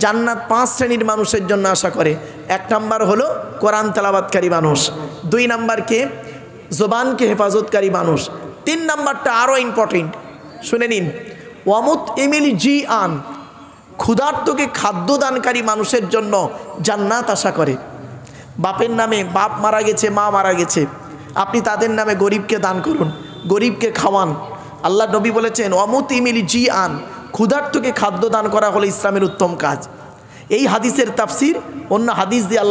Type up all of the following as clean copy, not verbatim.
জান্নাত 5 শ্রেণীর মানুষের জন্য আশা করে। 1 নাম্বার হলো কোরআন তেলাওয়াতকারী মানুষ, 2 নাম্বার কে জবানকে হেফাজতকারী মানুষ, 3 নাম্বারটা আরও ইম্পর্টেন্ট, শুনে নিন, ওয়ামুত ইমিল জি আন, ক্ষুধার্তকে খাদ্য দানকারী মানুষের জন্য জান্নাত আশা করে। বাপের নামে বাপ মারা গেছে, মা মারা গেছে, আপনি তাদের নামে গরিবকে দান করুন, গরিবকে খাওয়ান। আল্লাহ নবী বলেছেন ওয়ামুত ইমিল জি আন, ক্ষুধার্তকে খাদ্য দান করা হলো ইসলামের উত্তম কাজ। এই হাদিসের তাফসির অন্য হাদিস দিয়ে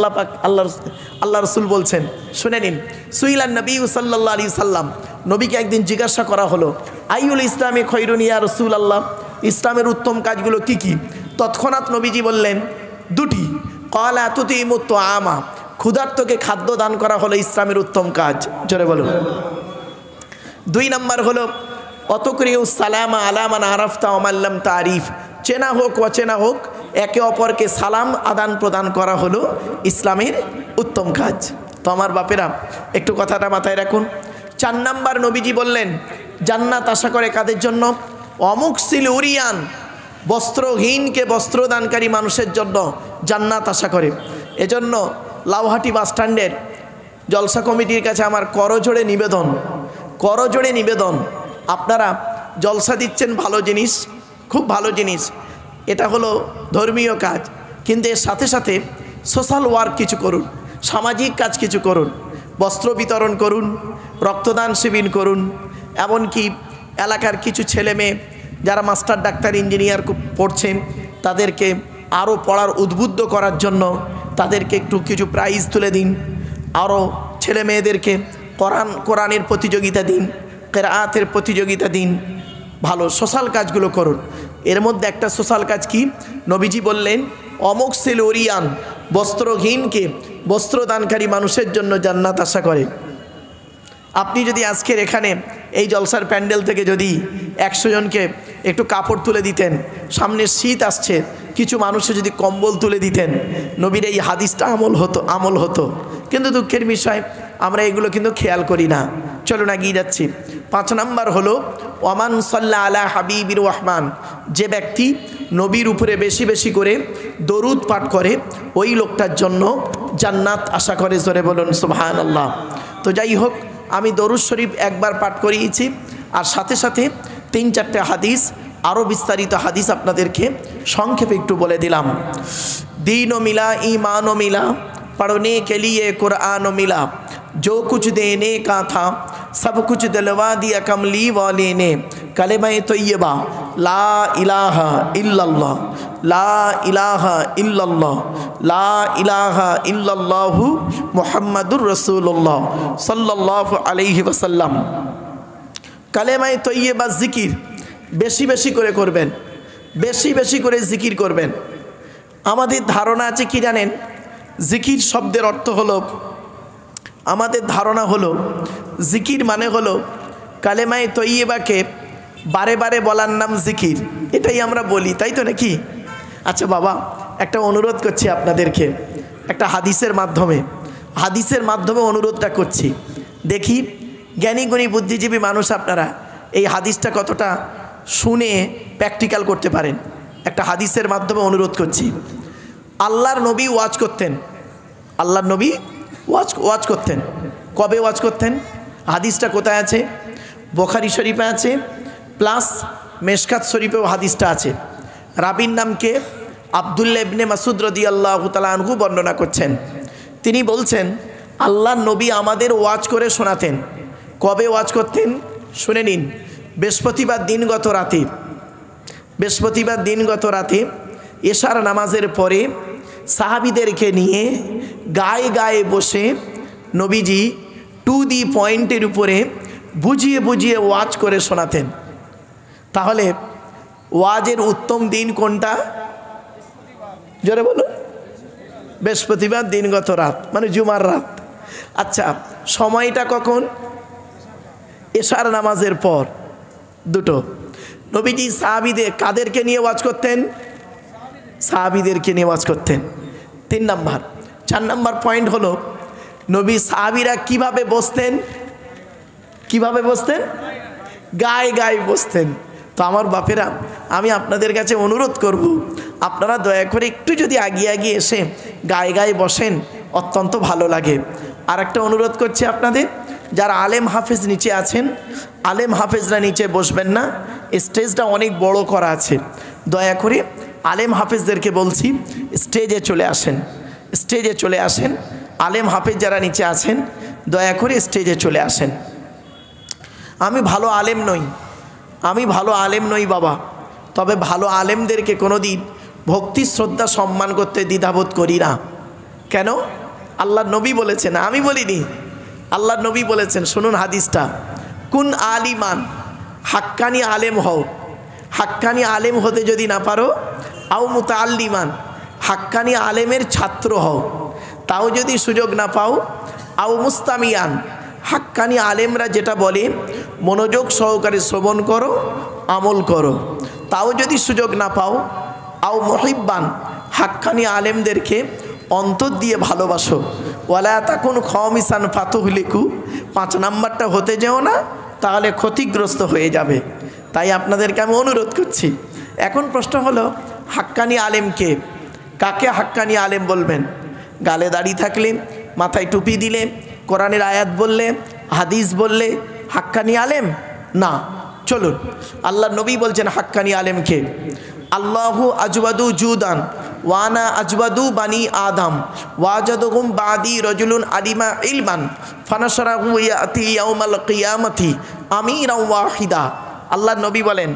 আল্লাহ রসুল বলছেন, শুনে নিন, সুইলান নবী সাল্লাল্লাহু আলাইহি সাল্লাম, নবীকে একদিন জিজ্ঞাসা করা হলো আইউল ইসলামে খৈরুন ইয়া রাসূলুল্লাহ, ইসলামের উত্তম কাজগুলো কি কি? তৎক্ষণাৎ নবীজি বললেন 2টি। ক্বালা তুতিমুত তুআমা, ক্ষুধার্তকে খাদ্য দান করা হলো ইসলামের উত্তম কাজ, জোরে বলুন। 2 নাম্বার হলো অতকরিউস সালামা আলা মান আরাফতা ওয়া মান লাম তারিফ, চেনা হোক অচেনা হোক একে অপরকে সালাম আদান প্রদান করা হলো ইসলামের উত্তম কাজ। তো আমার বাপেরা একটু কথাটা মাথায় রাখুন। 4 নাম্বার নবীজি বললেন জান্নাত আশা করে কাদের জন্য? অমুকসিল উরিয়ান, বস্ত্রহীনকে বস্ত্রদানকারী মানুষের জন্য জান্নাত আশা করে। এজন্য লাউহাটি বাসস্ট্যান্ডের জলসা কমিটির কাছে আমার করজোড়ে নিবেদন, আপনারা জলসা দিচ্ছেন, ভালো জিনিস, খুব ভালো জিনিস, এটা হলো ধর্মীয় কাজ, কিন্তু এর সাথে সাথে সোশ্যাল ওয়ার্ক কিছু করুন, সামাজিক কাজ কিছু করুন, বস্ত্র বিতরণ করুন, রক্তদান শিবির করুন, এমনকি এলাকার কিছু ছেলে মেয়ে যারা মাস্টার, ডাক্তার, ইঞ্জিনিয়ার পড়ছেন তাদেরকে আরও পড়ার উদ্বুদ্ধ করার জন্য তাদেরকে একটু কিছু প্রাইজ তুলে দিন। আরও ছেলে মেয়েদেরকে কোরআনের প্রতিযোগিতা দিন, কেরাআতের প্রতিযোগিতা দিন, ভালো সোশ্যাল কাজগুলো করুন। এর মধ্যে একটা সোশ্যাল কাজ কি? নবীজি বললেন অমুকসিল ওরিয়ান, বস্ত্রহীনকে বস্ত্রদানকারী মানুষের জন্য জান্নাত আশা করে। আপনি যদি আজকের এখানে এই জলসার প্যান্ডেল থেকে যদি 100 জনকে একটু কাপড় তুলে দিতেন, সামনে শীত আসছে, কিছু মানুষে যদি কম্বল তুলে দিতেন, নবীর এই হাদিসটা আমল হতো। কিন্তু দুঃখের বিষয় আমরা এগুলো কিন্তু খেয়াল করি না। চলুন এগিয়ে যাচ্ছি। 5 নাম্বার হলো ওয়ামান সাল্লা আলা হাবিবির রহমান, যে ব্যক্তি নবীর উপরে বেশি বেশি করে দরুদ পাঠ করে ওই লোকটার জন্য জান্নাত আশা করে, জোরে বলুন সুবহানাল্লাহ। তো যাই হোক, আমি দরুদ শরীফ একবার পাঠ করিয়েছি, আর সাথে সাথে 3-4টে হাদিস, আরও বিস্তারিত হাদিস আপনাদেরকে সংক্ষেপে একটু বলে দিলাম। दीन मिला ईमान मिला, पढ़ने के लिए कुरान मिला, जो कुछ देने का था सब कुछ दिलवा दिया कमली वाले ने, कलेमा तय्यबा ला इलाहा इल्लल्लाह, ला इलाहा इल्लल्लाह, ला इलाहा इल्लल्लाहु मुहम्मदुर रसूलुल्लाह सल्लल्लाहु अलैहि वसल्लम। कलेमा तय्यबा जिकिर বেশি বেশি করে করবেন, বেশি বেশি করে জিকির করবেন। আমাদের ধারণা আছে কি জানেন? জিকির শব্দের অর্থ হলো, আমাদের ধারণা হলো জিকির মানে হলো কালেমায়ে তয়্যিবাকে বারে বারে বলার নাম জিকির, এটাই আমরা বলি, তাই তো নাকি? আচ্ছা বাবা, একটা অনুরোধ করছি আপনাদেরকে, একটা হাদিসের মাধ্যমে অনুরোধটা করছি। দেখি জ্ঞানী গুণী বুদ্ধিজীবী মানুষ আপনারা এই হাদিসটা কতটা শুনে প্র্যাকটিক্যাল করতে পারেন। একটা হাদিসের মাধ্যমে অনুরোধ করছি। আল্লাহর নবী ওয়াজ করতেন, আল্লাহর নবী ওয়াজ করতেন। কবে ওয়াজ করতেন? হাদিসটা কোথায় আছে? বুখারী শরীফে আছে, প্লাস মেশকাত শরীফেও হাদিসটা আছে। রাবির নামকে আব্দুল্লাহ ইবনে মাসউদ রাদিয়াল্লাহু তাআলা আনহু বর্ণনা করছেন। তিনি বলছেন আল্লাহর নবী আমাদের ওয়াজ করে শোনাতেন। কবে ওয়াজ করতেন শুনে নিন। বৃহস্পতিবার দিনগত রাতে এশার নামাজের পরে সাহাবীদেরকে নিয়ে গায়ে গায়ে বসে নবীজি টু দি পয়েন্টের উপরে বুঝিয়ে বুঝিয়ে ওয়াজ করে শোনাতেন। তাহলে ওয়াজের উত্তম দিন কোনটা? জোরে বলো। বৃহস্পতিবার দিনগত রাত মানে জুমার রাত। আচ্ছা, সময়টা কখন? এশার নামাজের পর, দুটো। নবীজি কাদেরকে নিয়ে ওয়াজ করতেন? সাহাবীদেরকে নিয়ে ওয়াজ করতেন। 3 নাম্বার। 4 নাম্বার পয়েন্ট হলো নবী সাহাবীরা কিভাবে বসতেন? গায়ে গায়ে বসতেন। তো আমার বাপেরা, আমি আপনাদের কাছে অনুরোধ করব, আপনারা দয়া করে একটু যদি আগিয়ে আগিয়ে এসে গায়ে গায়ে বসেন অত্যন্ত ভালো লাগে। আর একটা অনুরোধ করছি আপনাদের, যারা আলেম হাফেজ নিচে আছেন, আলেম হাফেজরা নিচে বসবেন না, স্টেজটা অনেক বড় করা আছে। দয়া করে আলেম হাফেজদেরকে বলছি স্টেজে চলে আসেন, স্টেজে চলে আসেন। আলেম হাফেজ যারা নিচে আছেন দয়া করে স্টেজে চলে আসেন। আমি ভালো আলেম নই, আমি ভালো আলেম নই বাবা, তবে ভালো আলেমদেরকে কোনো দিন ভক্তি শ্রদ্ধা সম্মান করতে দ্বিধাবোধ করি না। কেন? আল্লাহর নবী বলেছেন, আমি বলিনি, আল্লাহর নবী বলেছেন। শুনুন হাদিসটা, কুন আলিমান, হাক্কানি আলেম হও। হাক্কানি আলেম হতে যদি না পারো, আও মুতাআল্লিমান, হাক্কানি আলেমের ছাত্র হও। তাও যদি সুযোগ না পাও, আও মুস্তামিয়ান, হাক্কানি আলেমরা যেটা বলে মনোযোগ সহকারে শ্রবণ করো, আমল করো। তাও যদি সুযোগ না পাও, আও মুহিব্বান, হাক্কানি আলেমদেরকে অন্তর দিয়ে ভালোবাসো। ওয়ালা তাকুন খামিসান ফাতুহলিকু, 5 নাম্বারটা হতে যেও না, তাহলে ক্ষতিগ্রস্ত হয়ে যাবে। তাই আপনাদেরকে আমি অনুরোধ করছি। এখন প্রশ্ন হলো, হাক্কানি আলেমকে, কাকে হাক্কানি আলেম বলবেন? গালে দাড়ি থাকলে, মাথায় টুপি দিলে, কোরআনের আয়াত বললে, হাদিস বললে হাক্কানি আলেম না। চলুন, আল্লাহর নবী বলছেন হাক্কানি আলেমকে, আল্লাহু আজওয়াদু জুদান ওয়ানা আজওয়াদু বানি আদম ওয়াজাদুহুম বাদি রজুলুন আলিমা ইলমান ফানাশরাহু ইয়াতি ইয়াউমাল কিয়ামতি আমিরাও ওয়াহিদা। আল্লাহর নবী বলেন,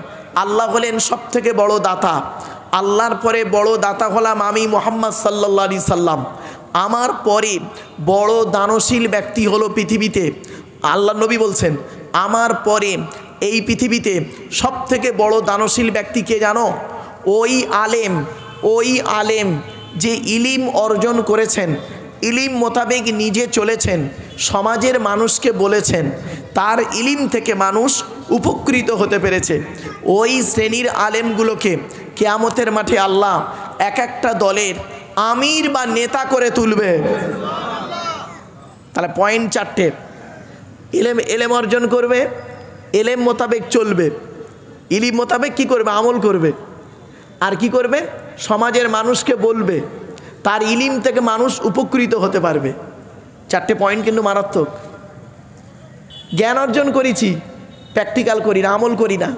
আল্লাহ হলেন সবথেকে বড় দাতা, আল্লাহর পরে বড় দাতা হলাম আমি মুহাম্মদ সাল্লাল্লাহু আলাইহি সাল্লাম। আমার পরে বড় দানশীল ব্যক্তি হলো পৃথিবীতে, আল্লাহর নবী বলছেন আমার পরে এই পৃথিবীতে সবথেকে বড় দানশীল ব্যক্তি কে জানো? ওই আলেম যে ইলিম অর্জন করেছেন, ইলিম মোতাবেক নিজে চলেছেন, সমাজের মানুষকে বলেছেন, তার ইলিম থেকে মানুষ উপকৃত হতে পেরেছে। ওই শ্রেণীর আলেমগুলোকে কিয়ামতের মাঠে আল্লাহ এক একটা দলের আমির বা নেতা করে তুলবে। তাহলে পয়েন্ট 4টে, এলেম অর্জন করবে, এলেম মোতাবেক চলবে, ইলিম মোতাবেক কি করবে? আমল করবে। আর কি করবে? সমাজের মানুষকে বলবে, তার ইলিম থেকে মানুষ উপকৃত হতে পারবে। 4টে পয়েন্ট কিন্তু মারাত্মক। জ্ঞান অর্জন করেছি, প্র্যাকটিক্যাল করি না, আমল করি না।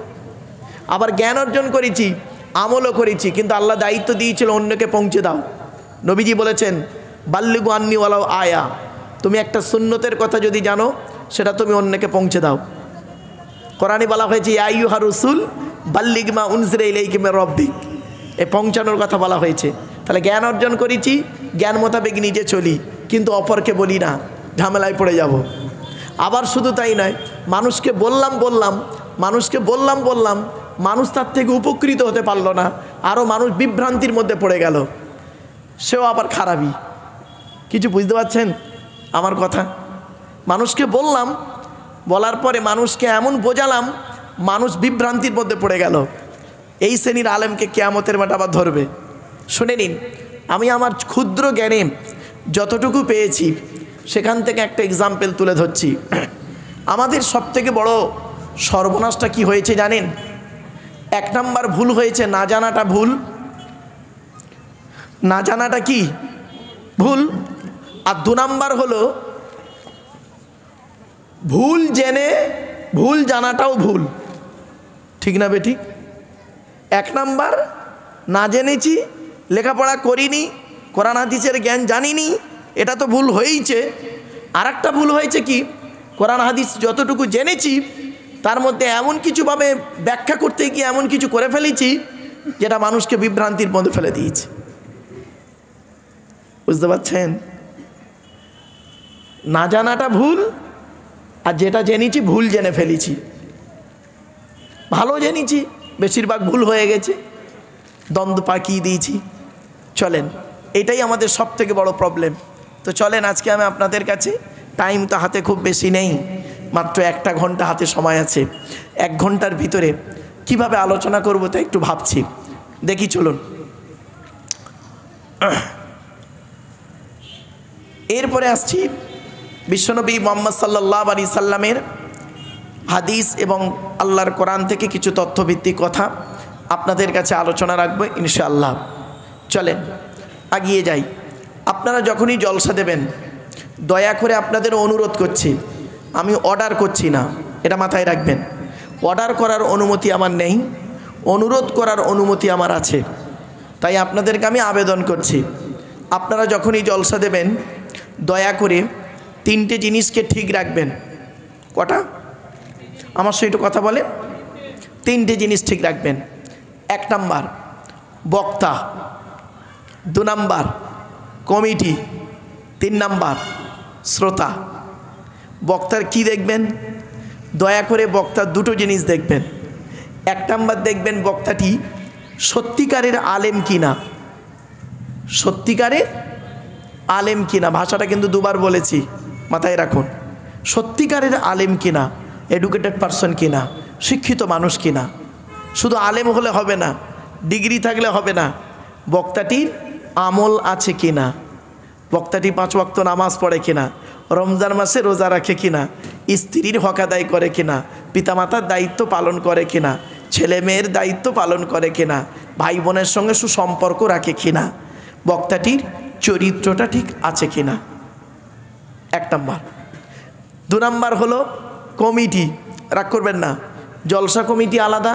আবার জ্ঞান অর্জন করেছি, আমলও করেছি, কিন্তু আল্লাহ দায়িত্ব দিয়েছিল অন্যকে পৌঁছে দাও। নবীজি বলেছেন, বাল্লিগু আন্নি ওয়ালাউ আয়া, তুমি একটা সুন্নতের কথা যদি জানো সেটা তুমি অন্যকে পৌঁছে দাও। কোরআনে বলা হয়েছে ইয়া আইয়ুহা রাসূল বাল্লিগ মা উনজিলা ইলাইকা মির রাব্বিক, এই পৌঁছানোর কথা বলা হয়েছে। তাহলে জ্ঞান অর্জন করেছি, জ্ঞান মোতাবেক নিজে চলি, কিন্তু অপরকে বলি না, ঝামেলায় পড়ে যাব। আবার শুধু তাই নয়, মানুষকে বললাম, মানুষ তার থেকে উপকৃত হতে পারলো না, আরও মানুষ বিভ্রান্তির মধ্যে পড়ে গেল, সেও আবার খারাপই। কিছু বুঝতে পারছেন আমার কথা? মানুষকে বলার পরে মানুষকে এমন বোঝালাম, মানুষ বিভ্রান্তির মধ্যে পড়ে গেল। এই শ্রেণীর আলেমকে কিয়ামতের মাঠে আবার ধরবে। শুনে নিন, আমি আমার ক্ষুদ্র জ্ঞানে যতটুকু পেয়েছি সেখান থেকে একটা এক্সাম্পল তুলে ধরছি। আমাদের সবথেকে বড় সর্বনাশটা কি হয়েছে জানেন? 1 নাম্বার ভুল হয়েছে না জানাটা ভুল। না জানাটা কি ভুল। আর 2 নাম্বার হলো ভুল জেনে ভুল জানাটাও ভুল। ঠিক না বেঠিক? 1 নাম্বার না জেনেছি, লেখাপড়া করিনি, কোরআন হাদিসের জ্ঞান জানিনি, এটা তো ভুল হয়েইছে। আর একটা ভুল হয়েছে কি, কোরআন হাদিস যতটুকু জেনেছি তার মধ্যে এমন কিছুভাবে ব্যাখ্যা করতে গিয়ে এমন কিছু করে ফেলেছি যেটা মানুষকে বিভ্রান্তির মধ্যে ফেলে দিয়েছে। বুঝতে পারছেন? না জানাটা ভুল, আর যেটা জেনেছি ভুল জেনে ফেলেছি। ভালো জেনেছি, বেশিরভাগ ভুল হয়ে গেছে, দ্বন্দ্ব পাকিয়ে দিয়েছি। চলেন, এটাই আমাদের সব থেকে বড় প্রবলেম। তো চলেন, আজকে আমি আপনাদের কাছে, টাইম তো হাতে খুব বেশি নেই, মাত্র 1টা ঘন্টা হাতে সময় আছে। 1 ঘন্টার ভিতরে কিভাবে আলোচনা করব তা একটু ভাবছি, দেখি। চলুন, এরপরে আসছি বিশ্বনবী মুহাম্মদ সাল্লাল্লাহু আলাইহি সাল্লামের হাদিস এবং আল্লাহর কোরআন থেকে কিছু তথ্যভিত্তিক কথা আপনাদের কাছে আলোচনা রাখবো ইনশাআল্লাহ। চলেন এগিয়ে যাই। আপনারা যখনই জলসা দেবেন দয়া করে আপনাদের অনুরোধ করছি, আমি অর্ডার করছি না, এটা মাথায় রাখবেন। অর্ডার করার অনুমতি আমার নেই, অনুরোধ করার অনুমতি আমার আছে। তাই আপনাদেরকে আমি আবেদন করছি, আপনারা যখনই জলসা দেবেন দয়া করে 3টে জিনিসকে ঠিক রাখবেন। কটা? আমার সঙ্গে একটু কথা বলে। 3টে জিনিস ঠিক রাখবেন। 1 নাম্বার বক্তা, 2 নাম্বার কমিটি, 3 নাম্বার শ্রোতা। বক্তার কি দেখবেন? দয়া করে বক্তার 2টো জিনিস দেখবেন। 1 নাম্বার দেখবেন বক্তাটি সত্যিকারের আলেম কিনা, সত্যিকারের আলেম কিনা। ভাষাটা কিন্তু 2বার বলেছি, মাথায় রাখুন। সত্যিকারের আলেম কিনা, এডুকেটেড পারসন কিনা, শিক্ষিত মানুষ কিনা। শুধু আলেম হলে হবে না, ডিগ্রি থাকলে হবে না, বক্তাটির আমল আছে কিনা, বক্তাটি 5 ওয়াক্ত নামাজ পড়ে কিনা, রমজান মাসে রোজা রাখে কিনা, স্ত্রীর হক আদায় করে কিনা, পিতামাতার দায়িত্ব পালন করে কিনা, ছেলে মেয়ের দায়িত্ব পালন করে কিনা, ভাই বোনের সঙ্গে সুসম্পর্ক রাখে কিনা, বক্তাটির চরিত্রটা ঠিক আছে কিনা। 1 নাম্বার। 2 নাম্বার হলো কমিটি। রাগ করবেন না, জলসা কমিটি আলাদা,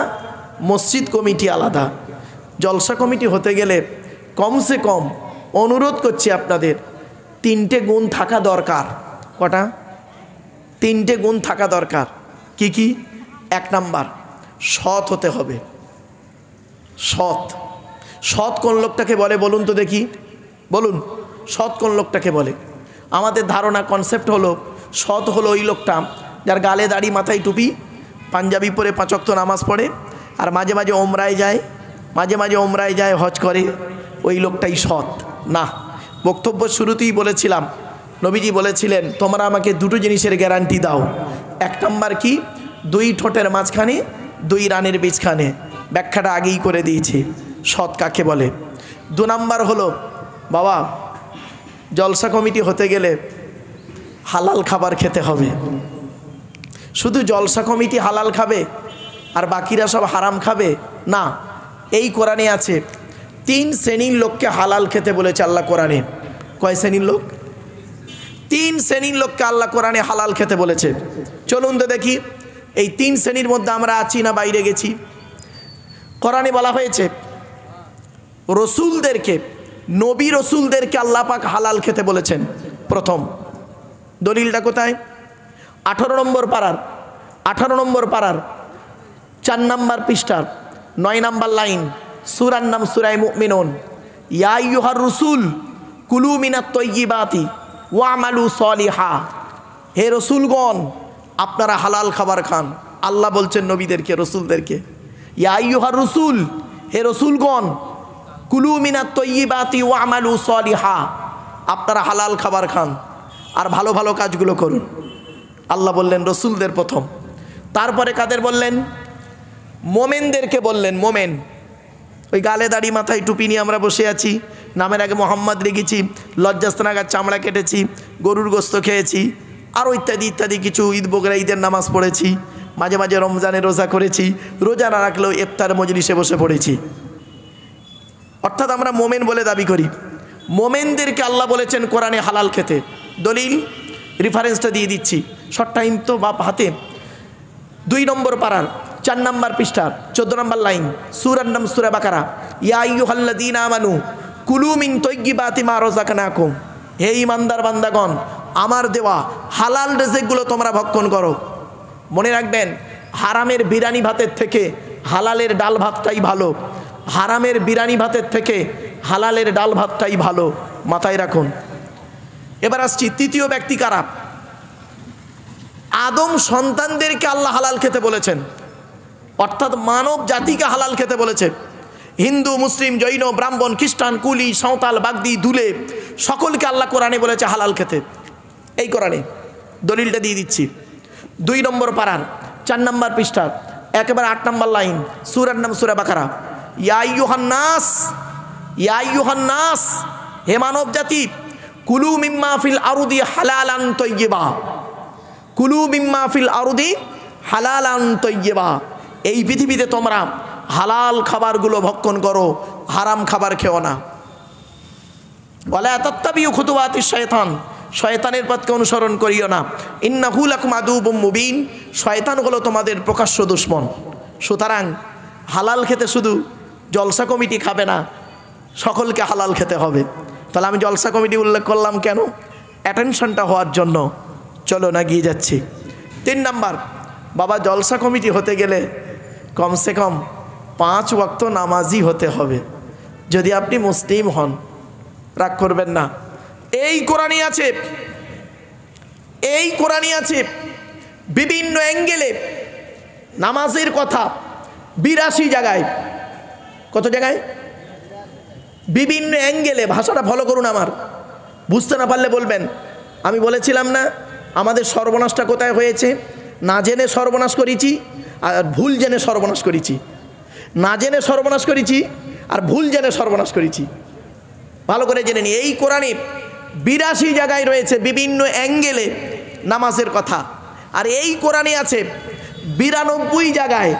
মসজিদ কমিটি আলাদা। জলসা কমিটি হতে গেলে কমসে কম অনুরোধ করছি আপনাদের 3টে গুণ থাকা দরকার। কটা? 3টে গুণ থাকা দরকার। কি কি? 1 নাম্বার সৎ হতে হবে। সৎ। সৎ কোন লোকটাকে বলে বলুন তো দেখি, বলুন সৎ কোন লোকটাকে বলে? আমাদের ধারণা কনসেপ্ট হলো সৎ হলো ওই লোকটা যার গালে দাড়ি, মাথায় টুপি, পাঞ্জাবি পরে 5 ওয়াক্ত নামাজ পড়ে, আর মাঝে মাঝে ওমরায় যায়, মাঝে মাঝে ওমরায় যায়, হজ করে, ওই লোকটাই সৎ না। বক্তব্য শুরুতেই বলেছিলাম, নবীজি বলেছিলেন তোমরা আমাকে 2টো জিনিসের গ্যারান্টি দাও। 1 নাম্বার কি? 2 ঠোঁটের মাঝখানে 2 রানের বীজখানে। ব্যাখ্যাটা আগেই করে দিয়েছি সৎ কাকে বলে। 2 নাম্বার হলো বাবা জলসা কমিটি হতে গেলে হালাল খাবার খেতে হবে। শুধু জলসা কমিটি হালাল খাবে আর বাকিরা সব হারাম খাবে না। এই কোরআনে আছে 3 শ্রেণীর লোককে হালাল খেতে বলেছে আল্লাহ কোরআনে। কয় শ্রেণীর লোক? 3 শ্রেণীর লোককে আল্লাহ কোরআনে হালাল খেতে বলেছে। চলুন তো দেখি এই 3 শ্রেণীর মধ্যে আমরা আছি না বাইরে গেছি। কোরআনে বলা হয়েছে রসুলদেরকে, নবী রসুলদেরকে আল্লাহ পাক হালাল খেতে বলেছেন। প্রথম দলিলটা কোথায়? 18 নম্বর পারার 4 নাম্বার পৃষ্ঠার 9 নাম্বার লাইন, সূরার নাম সূরা মুমিনুন। ইয়া আইয়ুহার রাসূল কুলু মিনাত তাইয়্যিবাতি ওয়ামালু সলিহা। হে রসুলগণ আপনারা হালাল খাবার খান। আল্লাহ বলছেন নবীদেরকে, রসুলদেরকে, ইয়া আইয়ুহার রাসূল, হে রসুলগণ, কুলু মিনাত তাইয়্যিবাতি ওয়ামালু সলিহা, আপনারা হালাল খাবার খান আর ভালো ভালো কাজগুলো করুন। আল্লাহ বললেন রসুলদের প্রথম। তারপরে কাদের বললেন? মোমেনদেরকে বললেন। মোমেন ওই গালে দাড়ি, মাথায় টুপি নিয়ে আমরা বসে আছি, নামের আগে মোহাম্মদ লিখেছি, লজ্জাস্থানাগার চামড়া কেটেছি, গরুর গোস্ত খেয়েছি, আরও ইত্যাদি ইত্যাদি কিছু, ঈদ বকরা ঈদের নামাজ পড়েছি, মাঝে মাঝে রমজানে রোজা করেছি, রোজা না রাখলেও ইফতার মজলিসে বসে পড়েছি। অর্থাৎ আমরা মোমেন বলে দাবি করি। মোমেনদেরকে আল্লাহ বলেছেন কোরআনে হালাল খেতে। দলিল রেফারেন্সটা দিয়ে দিচ্ছি, শর্ট টাইম তো বাপ হাতে। 2 নম্বর পারার 4 নাম্বার পৃষ্ঠার 14 নাম্বার লাইন, সূরার নাম সূরা বাকারা। ইয়া আইয়ুহাল্লাযীনা আমানু কুলু মিন তাইয়্যিবাতি মা রাযাকনাকুম। হে ঈমানদার বান্দাগণ, আমার দেওয়া হালাল রিজিকগুলো তোমরা ভক্ষণ করো। মনে রাখবেন হারামের বিরিয়ানি ভাতের থেকে হালালের ডাল ভাতটাই ভালো, হারামের বিরিয়ানি ভাতের থেকে হালালের ডাল ভাতটাই ভালো, মাথায় রাখুন। এবার আসছি তৃতীয় ব্যক্তি কারা? আদম সন্তানদেরকে আল্লাহ হালাল খেতে বলেছেন, অর্থাৎ মানব জাতিকে হালাল খেতে বলেছে। হিন্দু, মুসলিম, জৈন, ব্রাহ্মণ, খ্রিস্টান, কুলি, সাঁওতাল, বাগদি, দুলে সকলকে আল্লাহ কোরআনে বলেছে হালাল খেতে। এই কোরআনে দলিলটা দিয়ে দিচ্ছি। 2 নম্বর পারার 4 নাম্বার পৃষ্ঠার একেবারে 8 নাম্বার লাইন, সূরার নাম সূরা বাকারা। ইয়া আইয়ুহান নাস, ইয়া আইয়ুহান নাস, হে মানব জাতি, কুলু মিম্মা ফিল আরদি হালালান তাইয়্যিবা, কুলু মিম্মা ফিল আরদি হালালান তাইয়্যিবা। এই পৃথিবীতে তোমরা হালাল খাবারগুলো ভক্ষণ করো, হারাম খাবার খেও না। ওয়ালা তাত্তাবিউ খুতুওয়াতিশ শয়তান, শয়তানের পথকে অনুসরণ করিও না। ইন্নাহু লাকুম আদুউম মুবিন, শয়তান হলো তোমাদের প্রকাশ্য দুশমন। সুতরাং হালাল খেতে শুধু জলসা কমিটি খাবে না, সকলকে হালাল খেতে হবে। তাহলে আমি জলসা কমিটি উল্লেখ করলাম কেন? অ্যাটেনশনটা হওয়ার জন্য। চলো না গিয়ে যাচ্ছি। 3 নাম্বার, বাবা জলসা কমিটি হতে গেলে কমসে কম 5 ওয়াক্ত নামাজি হতে হবে। যদি আপনি মুসলিম হন, রাগ করবেন না, এই কোরআনই আছে, এই কোরআনই আছে বিভিন্ন অ্যাঙ্গেলে নামাজের কথা 82 জায়গায়। কত জায়গায়? বিভিন্ন অ্যাঙ্গেলে। ভাষাটা ফলো করুন, আমার বুঝতে না পারলে বলবেন। আমি বলেছিলাম না আমাদের সর্বনাশটা কোথায় হয়েছে? না জেনে সর্বনাশ করেছি আর ভুল জেনে সর্বনাশ করেছি। না জেনে সর্বনাশ করেছি আর ভুল জেনে সর্বনাশ করেছি। ভালো করে জেনে নি, এই কোরআনে 82 জায়গায় রয়েছে বিভিন্ন অ্যাঙ্গেলে নামাজের কথা। আর এই কোরআনে আছে 92 জায়গায়,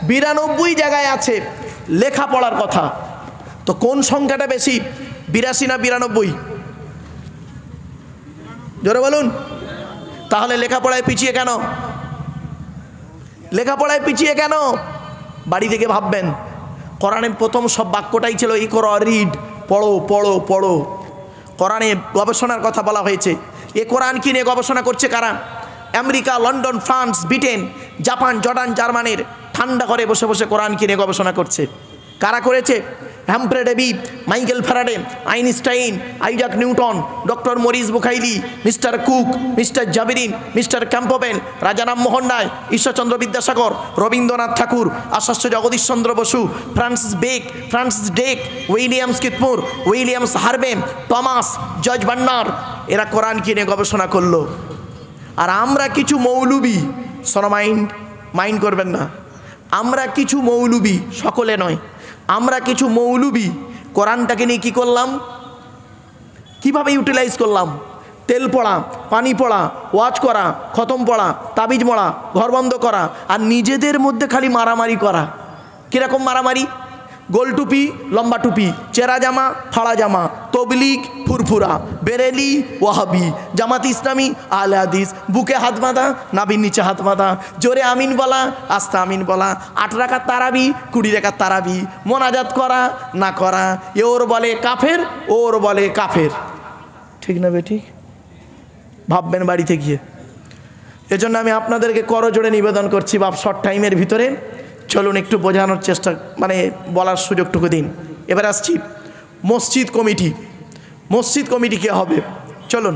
92 জায়গায় আছে লেখাপড়ার কথা। তো কোন সংখ্যাটা বেশি, 82 না 92? জোরে বলুন। তাহলে লেখাপড়ায় পিছিয়ে কেন? লেখাপড়ায় পিছিয়ে কেন? বাড়ি থেকে ভাববেন, কোরআনের প্রথম সব বাক্যটাই ছিল ইকরা, রিড, পড়ো পড়ো পড়ো। কোরআনে গবেষণার কথা বলা হয়েছে। এ কোরআন কি নিয়ে গবেষণা করছে কারা? America, London, France, Britain, Japan, Jordan, জার্মানির ঠান্ডা ঘরে বসে বসে কোরআন কি নিয়ে গবেষণা করছে। কারা করেছে? Humphry Davy, Michael Faraday, Einstein, Isaac Newton, doctor Maurice Bucaille, mister Cook, mister জাবিরিন, mister Campbell, Raja Rammohan Roy, Ishwarchandra Vidyasagar, Rabindranath Tagore, Acharya Jagadishchandra Bose, Francis Drake, Williams কিতমুর, Williams Harvey, Thomas, George Bernard, এরা কোরআন কিনে গবেষণা করলো। আর আমরা কিছু মৌলবি, মাইন্ড করবেন না, আমরা কিছু মৌলবি, সকলে নয়, আমরা কিছু মৌলবি কোরআনটাকে নিয়ে কী করলাম, কিভাবে ইউটিলাইজ করলাম? তেল পড়া, পানি পড়া, ওয়াজ করা, খতম পড়া, তাবিজ মড়া, ঘর বন্ধ করা, আর নিজেদের মধ্যে খালি মারামারি করা। কীরকম মারামারি? গোল টুপি, লম্বা টুপি, চেরা জামা, ফাড়া জামা, তবলিগ, ফুরফুরা, বেরেলি, ওয়াহাবি, জামাত ইসলামী, আহলে হাদিস, বুকে হাত বাঁধা, নাভির নিচে হাত বাঁধা, জোরে আমিন বলা, আস্তে আমিন বলা, 8 রাকাত তারাবি, 20 রাকাত তারাবি, মোনাজাত করা না করা, ওর বলে কাফের, ওর বলে কাফের। ঠিক না বেঠিক? ভাববেন বাড়িতে গিয়ে। এজন্য আমি আপনাদেরকে করজোড়ে নিবেদন করছি, বাপ শর্ট টাইমের ভিতরে চলুন একটু বোঝানোর চেষ্টা, বলার সুযোগটুকু দিন। এবার আসছি মসজিদ কমিটি। মসজিদ কমিটি কে হবে? চলুন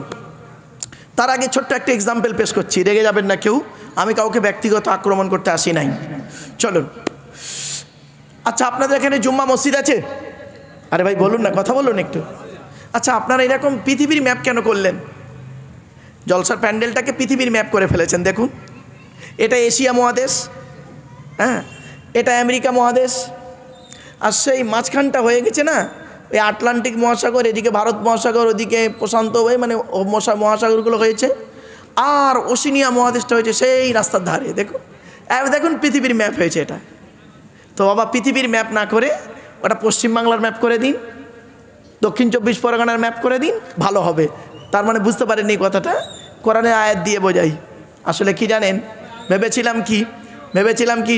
তার আগে ছোট্ট একটা এক্সাম্পল পেশ করছি, রেগে যাবেন না কেউ, আমি কাউকে ব্যক্তিগত আক্রমণ করতে আসি নাই। চলুন, আচ্ছা আপনাদের এখানে জুম্মা মসজিদ আছে? আরে ভাই বলুন না, কথা বলুন একটু। আচ্ছা আপনারা এরকম পৃথিবীর ম্যাপ কেন করলেন? জলসার প্যান্ডেলটাকে পৃথিবীর ম্যাপ করে ফেলেছেন। দেখুন, এটা এশিয়া মহাদেশ, হ্যাঁ, এটা আমেরিকা মহাদেশ, আর সেই মাঝখানটা হয়ে গেছে না এই আটলান্টিক মহাসাগর, এদিকে ভারত মহাসাগর, ওদিকে প্রশান্ত হয়ে মহাসাগরগুলো হয়েছে, আর ওশিনিয়া মহাদেশটা হয়েছে সেই রাস্তার ধারে। দেখুন পৃথিবীর ম্যাপ হয়েছে এটা। তো বাবা পৃথিবীর ম্যাপ না করে ওটা পশ্চিমবাংলার ম্যাপ করে দিন, দক্ষিণ 24 পরগনার ম্যাপ করে দিন, ভালো হবে। তার মানে বুঝতে পারেননি কথাটা, কোরআনে আয়াত দিয়ে বোঝাই। আসলে কি জানেন, ভেবেছিলাম কি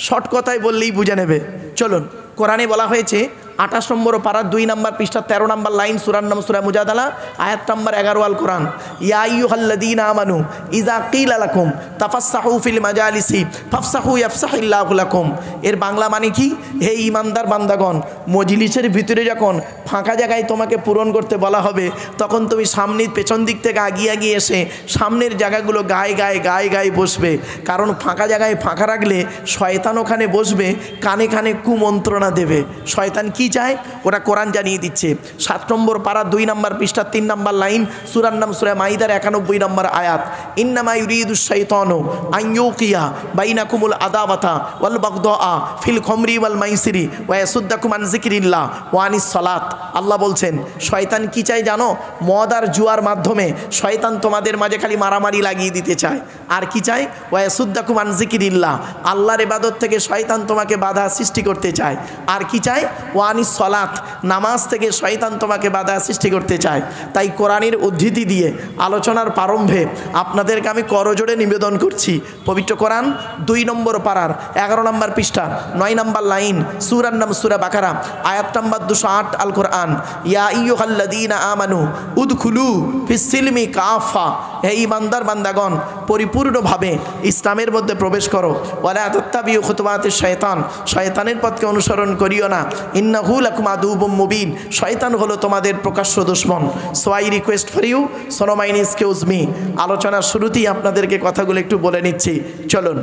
শর্ট কথায় বললেই বুঝে নেবে। চলুন, কোরআনে বলা হয়েছে 28 নম্বর পারা 2 নম্বর পৃষ্ঠা 13 নম্বর লাইন, সূরার নাম সূরা মুজাদালা, আয়াত নম্বর 11 আল কোরআন। ইয়া আইয়ুহাল্লাযীনা আমানু ইযা কিলা লাকুম তাফাসসাহু ফিল মাজালিসি ফাফসাহু ইয়াফসাহিল্লাহু লাকুম। এর বাংলা মানে কি? হে ঈমানদার বান্দাগণ, মজলিসের ভিতরে যখন ফাঁকা জায়গায় তোমাকে পূরণ করতে বলা হবে, তখন তুমি সামনের পেছন দিক থেকে আগিয়ে এসে সামনের জায়গাগুলো গায়ে বসবে। কারণ ফাঁকা জায়গায় ফাঁকা রাখলে শয়তান ওখানে বসবে, কানে কানে কুমন্ত্রণা দেবে। শয়তান কি কি চায় ওরা কোরআন জানিয়ে দিচ্ছে। 7 নম্বর পারা 2 নম্বর পৃষ্ঠা 3 নম্বর লাইন, সূরার নাম সূরা মাইদার 91 নম্বর আয়াত, ইন্নামা ইউরিদুশ শাইতানু আন ইউকিয়া বাইনাকুমুল আদাওয়াতা ওয়াল বাগদাআ ফিল খামরি ওয়াল মাইসিরি ওয়া ইয়াসুদ্দাকুম আন যিকরিল্লাহ ওয়া আনিস সালাত। আল্লাহ বলছেন শয়তান কি চায় জানো? মদ আর জুয়ার মাধ্যমে শয়তান তোমাদের মাঝে খালি মারামারি লাগিয়ে দিতে চায়। আর কি চায়? ওয়া ইয়াসুদ্দাকুম আন যিকরিল্লাহ, আল্লাহর ইবাদত থেকে শয়তান তোমাকে বাধা সৃষ্টি করতে চায়। আর কি চায়? ওয়া আনিস সালাত, নামাজ থেকে শয়তান তোমাকে বাধা সৃষ্টি করতে চায়। তাই কোরআনের উদ্ধৃতি দিয়ে আলোচনার প্রারম্ভে আপনাদেরকে আমি করজোড়ে নিবেদন করছি, পবিত্র কোরআন 2 নম্বর পারার 11 নম্বর পৃষ্ঠা 9 নম্বর লাইন, সূরার নাম সূরা বাকারা, আয়াত নম্বর 208, আল কোরআন, ইয়া আইয়ুহাল্লাযীনা আমানু উদখুলু ফিস সিলমি কাফা, হে ঈমানদার বান্দাগণ পরিপূর্ণভাবে ইসলামের মধ্যে প্রবেশ করো। ওয়ালা তাত্তাবিউ খুতুওয়াতিশ শায়তান, শয়তানের পথকে অনুসরণ করিও না। ইন্নাহু লাকুম আদুউম মুবিন, শয়তান হলো তোমাদের প্রকাশ্য দুশমন। So I request for you, so mine excuse me. আলোচনার শুরুতেই আপনাদেরকে কথাগুলো একটু বলে নিচ্ছি। চলুন,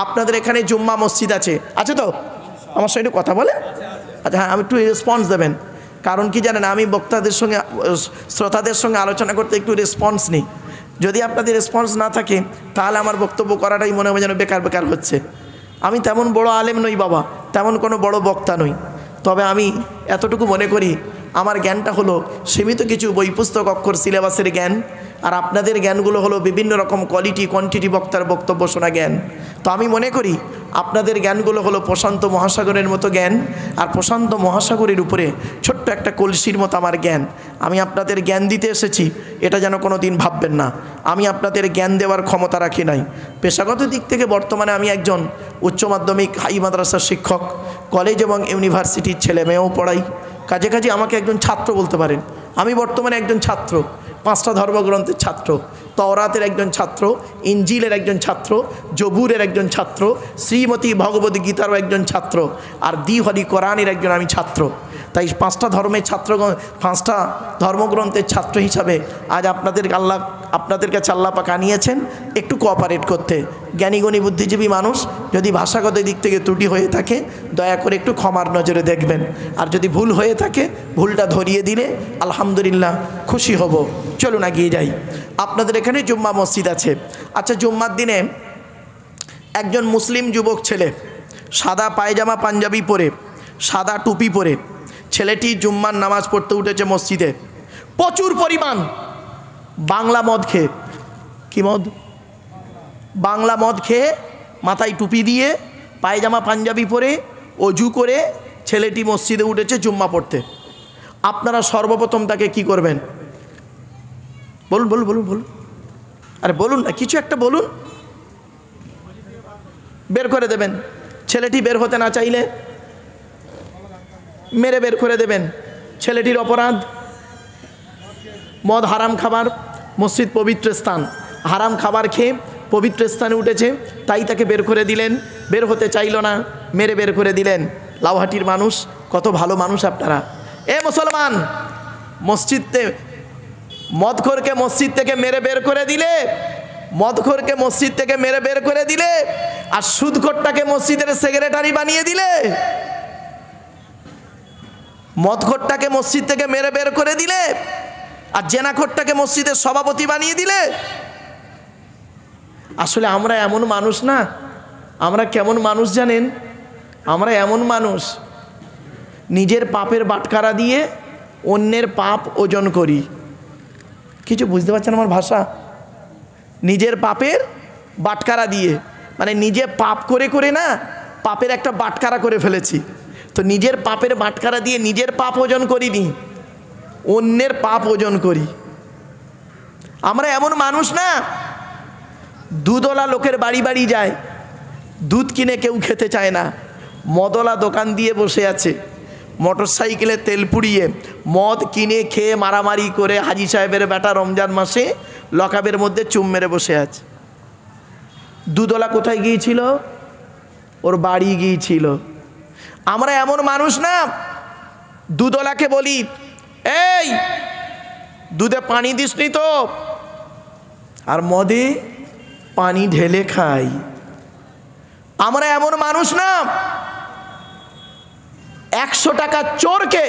আপনাদের এখানে জুম্মা মসজিদ আছে তো? আমার সঙ্গে একটু কথা বলে, আচ্ছা হ্যাঁ, আমি একটু রেসপন্স দেবেন। কারণ কি জানেন, আমি বক্তাদের সঙ্গে শ্রোতাদের সঙ্গে আলোচনা করতে একটু রেসপন্স নিই। যদি আপনাদের রেসপন্স না থাকে তাহলে আমার বক্তব্য করাটাই মনে হয় যেন বেকার হচ্ছে। আমি তেমন বড় আলেম নই বাবা, তেমন কোনো বড় বক্তা নই, তবে আমি এতটুকু মনে করি আমার জ্ঞানটা হলো সীমিত কিছু বই পুস্তক অক্ষর সিলেবাসের জ্ঞান, আর আপনাদের জ্ঞানগুলো হলো বিভিন্ন রকম কোয়ালিটি কোয়ান্টিটি বক্তার বক্তব্য শোনা জ্ঞান। তো আমি মনে করি আপনাদের জ্ঞানগুলো হলো প্রশান্ত মহাসাগরের মতো জ্ঞান, আর প্রশান্ত মহাসাগরের উপরে ছোট্ট একটা কলসির মতো আমার জ্ঞান। আমি আপনাদের জ্ঞান দিতে এসেছি এটা যেন কোনো দিন ভাববেন না। আমি আপনাদের জ্ঞান দেওয়ার ক্ষমতা রাখি নাই। পেশাগত দিক থেকে বর্তমানে আমি একজন উচ্চ মাধ্যমিক হাই মাদ্রাসার শিক্ষক, কলেজ এবং ইউনিভার্সিটির ছেলে মেয়েও পড়াই। কাজে আমাকে একজন ছাত্র বলতে পারেন। আমি বর্তমানে একজন ছাত্র, 5টা ধর্মগ্রন্থের ছাত্র, তওরাতের একজন ছাত্র, ইনজিলের একজন ছাত্র, জবুরের একজন ছাত্র, শ্রীমতী ভগবদ্ গীতারও একজন ছাত্র, আর হরি কোরআনের একজন আমি ছাত্র। তাই 5টা ধর্মের ছাত্র, 5টা ধর্মগ্রন্থের ছাত্র হিসাবে আজ আপনাদের কাছে আল্লাহ পাক আনিয়েছেন একটু কোঅপারেট করতে। জ্ঞানীগণী বুদ্ধিজীবী মানুষ, যদি ভাষাগত দিক থেকে ত্রুটি হয়ে থাকে দয়া করে একটু ক্ষমার নজরে দেখবেন, আর যদি ভুল হয়ে থাকে ভুলটা ধরিয়ে দিলে আলহামদুলিল্লাহ খুশি হব। চলুন এগিয়ে যাই। আপনাদের এখানে জুম্মা মসজিদ আছে। আচ্ছা, জুম্মার দিনে একজন মুসলিম যুবক ছেলে সাদা পায়জামা পাঞ্জাবি পরে, সাদা টুপি পরে ছেলেটি জুম্মার নামাজ পড়তে উঠেছে মসজিদে। প্রচুর পরিমাণ বাংলা মদ খেয়ে, কি মদ? বাংলা মদ খেয়ে মাথায় টুপি দিয়ে পায়জামা পাঞ্জাবি পরে অজু করে ছেলেটি মসজিদে উঠেছে জুম্মা পড়তে। আপনারা সর্বপ্রথম তাকে কি করবেন? বলুন। আরে বলুন না, কিছু একটা বলুন। বের করে দেবেন। ছেলেটি বের হতে না চাইলে মেরে বের করে দেবেন। ছেলেটির অপরাধ, মদ হারাম খাবার, মসজিদ পবিত্র স্থান, হারাম খাবার খেয়ে পবিত্র স্থানে উঠেছে, তাই তাকে বের করে দিলেন। বের হতে চাইল না, মেরে বের করে দিলেন। লাউহাটির মানুষ কত ভালো মানুষ আপনারা। এ মুসলমান, মসজিদে মদখোরকে মসজিদ থেকে মেরে বের করে দিলে, মদখোরকে মসজিদ থেকে মেরে বের করে দিলে, আর সুদখোরটাকে মসজিদের সেক্রেটারি বানিয়ে দিলে। মদখোরটাকে মসজিদ থেকে মেরে বের করে দিলে, আর জেনাখোরটাকে মসজিদের সভাপতি বানিয়ে দিলে। আসলে আমরা এমন মানুষ না, আমরা কেমন মানুষ জানেন? আমরা এমন মানুষ নিজের পাপের বাটখারা দিয়ে অন্যের পাপ ওজন করি। কিছু বুঝতে পারছেন আমার ভাষা? নিজের পাপের বাটখারা দিয়ে, মানে নিজে পাপ করে করে না পাপের একটা বাটখারা করে ফেলেছি। তো নিজের পাপের বাটখারা দিয়ে নিজের পাপ ওজন করিনি, অন্যের পাপ ওজন করি। আমরা এমন মানুষ না, দুধওয়ালা লোকের বাড়ি বাড়ি যায়, দুধ কিনে কেউ খেতে চায় না। মদওয়ালা দোকান দিয়ে বসে আছে, মোটর সাইকেলে তেল পুড়িয়ে মদ কিনে খেয়ে মারামারি করে হাজি সাহেবের বেটা রমজান মাসে লকাবের মধ্যে চুম মেরে বসে আছে। দুধওয়ালা কোথায় গিয়েছিল? ওর বাড়ি গিয়েছিল। আমরা এমন মানুষ না, দুধওয়ালাকে বলি এই দুধে পানি দিসনি তো, আর মদে পানি ঢেলে খাই। আমরা এমন মানুষ না, 100 টাকা চোরকে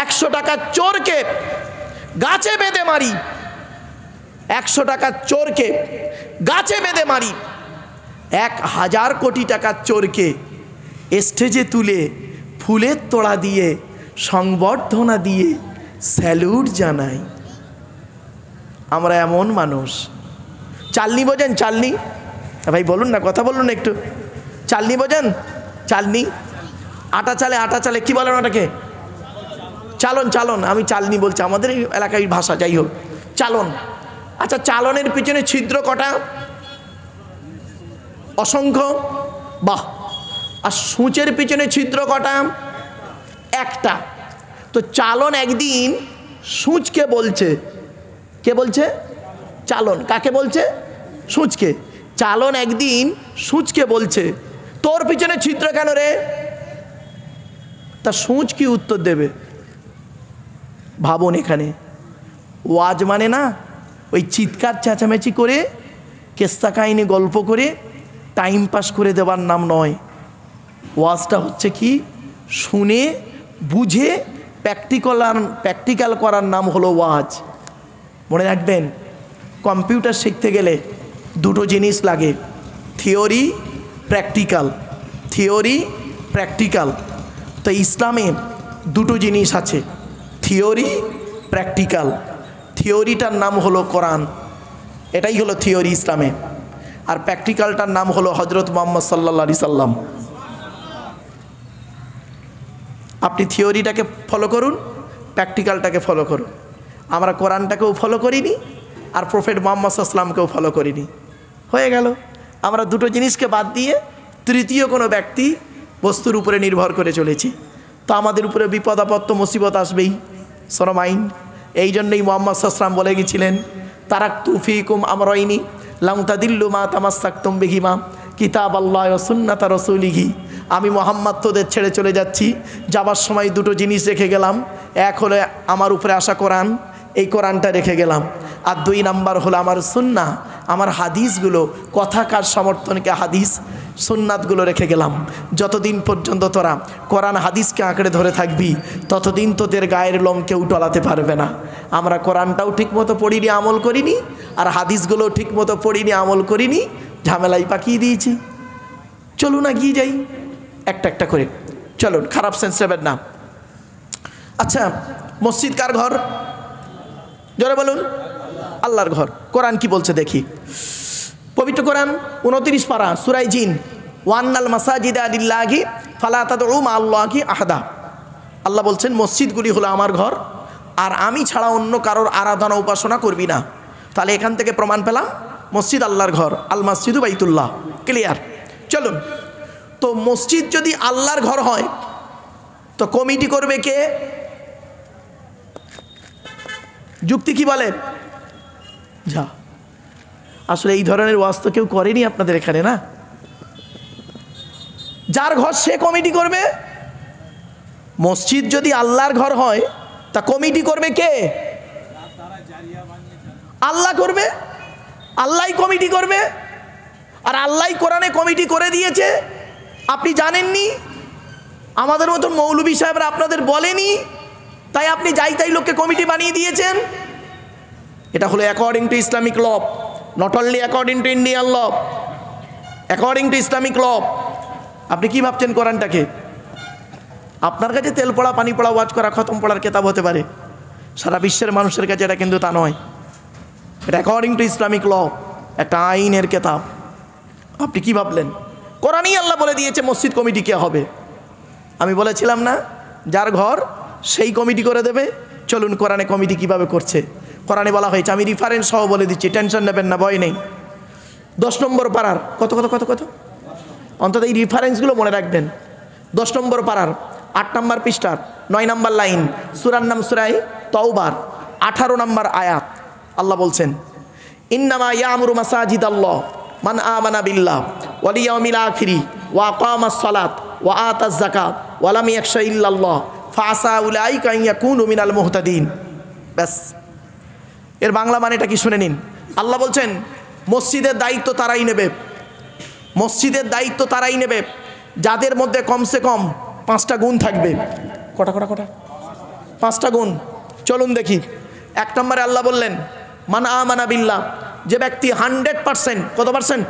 100 টাকা চোরকে গাছে বেঁধে মারি, 100 টাকা চোরকে গাছে বেঁধে মারি, 1000 কোটি টাকার চোরকে স্টেজে তুলে ফুলের তোড়া দিয়ে সংবর্ধনা দিয়ে স্যালুট জানাই। আমরা এমন মানুষ। চালনি বোঝেন? চালনি ভাই বলুন না, কথা বলুন না একটু। চালনি বোঝেন? চালনি, আটা চালে কি বলেন ওটাকে? চালন। চালন, আমি চালনি বলছি, আমাদের এই এলাকায় ভাষা, যাই হোক চালন। আচ্ছা, চালনের পিছনে ছিদ্র কটা? অসংখ্য। বাহ। আর সূচের পিছনে ছিদ্র কটা? একটা। তো চালন একদিন সূচকে বলছে, কে বলছে? চালন। কাকে বলছে? সূচকে। চালন একদিন সূচকে বলছে, তোর পিছনে ছিদ্র কেন রে? তা সূচ কি উত্তর দেবে? ভাবুন, এখানে ওয়াজ মানে না ওই চিৎকার চেঁচামেচি করে কেস্তা কাহিনী গল্প করে টাইম পাস করে দেওয়ার নাম নয়। ওয়াজটা হচ্ছে কি, শুনে বুঝে প্র্যাকটিক্যাল করার নাম হলো ওয়াজ। মনে রাখবেন, কম্পিউটার শিখতে গেলে দুটো জিনিস লাগে, থিওরি প্র্যাকটিক্যাল। Theory practical. তো ইসলামে দুটো জিনিস আছে, থিওরি প্র্যাকটিক্যাল। থিওরিটার নাম হলো কোরআন, এটাই হলো থিওরি ইসলামে। আর প্র্যাকটিক্যালটার নাম হলো হজরত মুহাম্মদ সাল্লাল্লাহু আলাইহি সাল্লাম। আপনি থিওরিটাকে ফলো করুন, প্র্যাকটিক্যালটাকে ফলো করুন। আমরা কোরআনটাকেও ফলো করিনি, আর প্রফেট মুহাম্মদ সাল্লাল্লাহু আলাইহি সাল্লামকেও ফলো করিনি। হয়ে গেল, আমরা দুটো জিনিসকে বাদ দিয়ে তৃতীয় কোনো ব্যক্তি বস্তুর উপরে নির্ভর করে চলেছি। তো আমাদের উপরে বিপদ আপদ তো মুসিবত আসবেই, সরমাইন। এই জন্যই মুহাম্মদ সাল্লাল্লাহু আলাইহি সাল্লাম বলে গেছিলেন, তারাকতু ফীকুম আমরাইনি লাম তাদিল্লু মা তামাসসাকতুম বিহিমা কিতাবাল্লাহি ওয়া সুন্নাতা রাসূলিহি। আমি মুহাম্মদ তোদের ছেড়ে চলে যাচ্ছি, যাবার সময় দুটো জিনিস রেখে গেলাম। এক হলো আমার উপরে আসা কোরআন, এই কোরআনটা রেখে গেলাম। আর 2 নাম্বার হলো আমার সুন্নাহ, আমার হাদিসগুলো, কথাকার সমর্থনকে হাদিস সুন্নাতগুলো রেখে গেলাম। যতদিন পর্যন্ত তোরা কোরআন হাদিসকে আঁকড়ে ধরে থাকবি, ততদিন তোদের গায়ের লোম কেউ টলাতে পারবে না। আমরা কোরআনটাও ঠিকমতো পড়িনি, আমল করিনি, আর হাদিসগুলোও ঠিকমতো পড়িনি, আমল করিনি, ঝামেলাই পাকিয়ে দিয়েছি। চলুন এগিয়ে যাই একটা একটা করে, চলুন, খারাপ সেন্স নেবেন না। আচ্ছা, মসজিদ কার ঘর? জোরে বলুন। আল্লাহর ঘর। কোরআন কি বলছে দেখি। পবিত্র কোরআন 29 পারা সূরা জিন, ওয়ান্নাল মাসাজিদা লিল্লাহি ফালা তাদউ মা আল্লাহি আহাদা। আল্লাহ বলছেন মসজিদগুলি হলো আমার ঘর, আর আমি ছাড়া অন্য কারোর আরাধনা উপাসনা করবি না। তাহলে এখান থেকে প্রমাণ পেলাম মসজিদ আল্লাহর ঘর, আল মাসজিদু বাইতুল্লাহ। ক্লিয়ার? চলুন, তো মসজিদ যদি আল্লাহর ঘর হয় তো কমিটি করবে কে? যুক্তি কি বলে? যা, আসলে এই ধরনের ওয়াজ তো কেউ করেনি আপনাদের এখানে, না? যার ঘর সে কমিটি করবে। মসজিদ যদি আল্লাহর ঘর হয় তা কমিটি করবে কে? আল্লাহ করবে, আল্লাহই কমিটি করবে। আর আল্লাহই কোরআনে কমিটি করে দিয়েছে, আপনি জানেননি? আমাদের মতন মৌলভী সাহেবরা আপনাদের বলেনি, তাই আপনি যাই তাই লোককে কমিটি বানিয়ে দিয়েছেন। এটা হলো according to Islamic law, not only according to Indian law, according to Islamic law. আপনি কি ভাবছেন কোরআনটাকে? আপনার কাছে তেল পড়া, পানি পড়া, ওয়াজ করা, খতম পড়ার কেতাব হতে পারে, সারা বিশ্বের মানুষের কাছে এটা কিন্তু তা নয়। এটা অ্যাকর্ডিং টু ইসলামিক ল, একটা আইনের কেতাব। আপনি কি ভাবলেন? কোরআনই আল্লাহ বলে দিয়েছে মসজিদ কমিটি কে হবে। আমি বলেছিলাম না, যার ঘর সেই কমিটি করে দেবে। চলুন কোরআনে কমিটি কিভাবে করছে। কোরআনে বলা হয়েছে, আমি রেফারেন্স সহ বলে দিচ্ছি, টেনশন নেবেন না, ভয় নেই। 10 নম্বর পারার কত কত কত কত অন্তত এই রেফারেন্সগুলো মনে রাখবেন। 10 নম্বর পারার 8 নম্বর পৃষ্ঠার 9 নম্বর লাইন, সূরার নাম সূরায়ে তাওবার 18 নম্বর আয়াত। আল্লাহ বলছেন, ইন্নামা ইয়ামুরু মাসাজিদাল্লাহ মান আমানা বিল্লাহ ওয়াল ইয়াউমিল আখির ওয়া আকামাস সালাত ওয়া আতাজ যাকাত ওয়া লাম ইয়াখশা ইল্লাল্লাহ ফাআসা উলাইকা আন ইয়াকুনু মিনাল মুহতাদিন। ব্যাস, এর বাংলা মানেটা কি শুনে নিন। আল্লাহ বলছেন মসজিদের দায়িত্ব তারাই নেবে, মসজিদের দায়িত্ব তারাই নেবে যাদের মধ্যে কমসে কম 5টা গুণ থাকবে। কটা 5টা গুণ। চলুন দেখি। 1 নম্বরে আল্লাহ বললেন মান আমানা বিল্লাহ, যে ব্যক্তি 100%, কত পার্সেন্ট?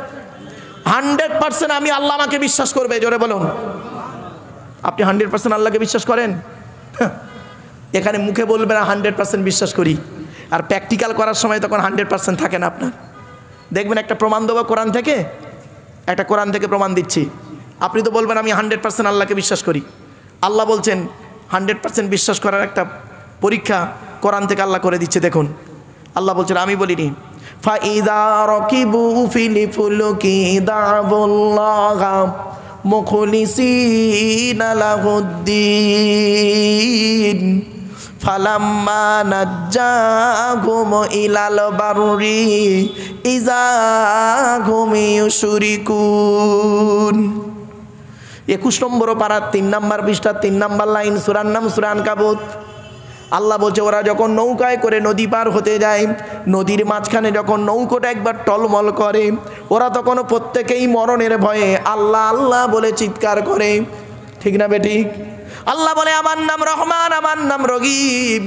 100% আমি আল্লাহ আমাকে বিশ্বাস করবে। জোরে বলুন। আপনি 100% আল্লাহকে বিশ্বাস করেন? এখানে মুখে বলবেন 100% বিশ্বাস করি, আর প্র্যাকটিক্যাল করার সময় তখন 100% থাকে না আপনার। দেখবেন একটা প্রমাণ দেবো কোরআন থেকে, একটা কোরআন থেকে প্রমাণ দিচ্ছি। আপনি তো বলবেন আমি 100% আল্লাহকে বিশ্বাস করি। আল্লাহ বলছেন 100% বিশ্বাস করার একটা পরীক্ষা কোরআন থেকে আল্লাহ করে দিচ্ছে। দেখুন আল্লাহ বলছেন, আমি বলিনি, ফাইদা রাকিবু ফিল ফুলকি দা'বুল্লাহা মুখলিসিনা লাহুদ্দিন ফালাম্মা নাজ্জাহুম ইলাল বাররি ইযা হুম ইউশরিকুন। 21 নম্বর পারা 3 নম্বর পৃষ্ঠা 3 নম্বর লাইন, সূরার নাম সূরা আনকাবুত। আল্লাহ বলছে ওরা যখন নৌকায় করে নদী পার হতে যায়, নদীর মাঝখানে যখন নৌকোটা একবার টলমল করে, ওরা তখন প্রত্যেকেই মরণের ভয়ে আল্লাহ আল্লাহ বলে চিৎকার করে। ঠিক না বেঠিক? আল্লাহ বলে আমার নাম রহমান, আমার নাম রহিম।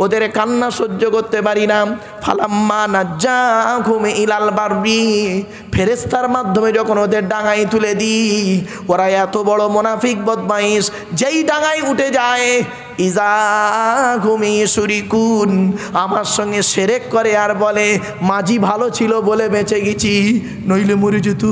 ওদের কান্না সহ্য করতে পারি না। ফালাম্মা নাজ্জাহুম ইলাল বাররি, ফেরেশতার মাধ্যমে যখন ওদের ডাঙায় তুলে দিই, ওরা এত বড় মুনাফিক বদমাইশ, যেই ডাঙায় উঠে যায় ইযা হুম ইউশরিকুন, আমার সঙ্গে শিরক করে আর বলে মাঝি ভালো ছিল বলে বেঁচে গেছি, নইলে মরে যেত।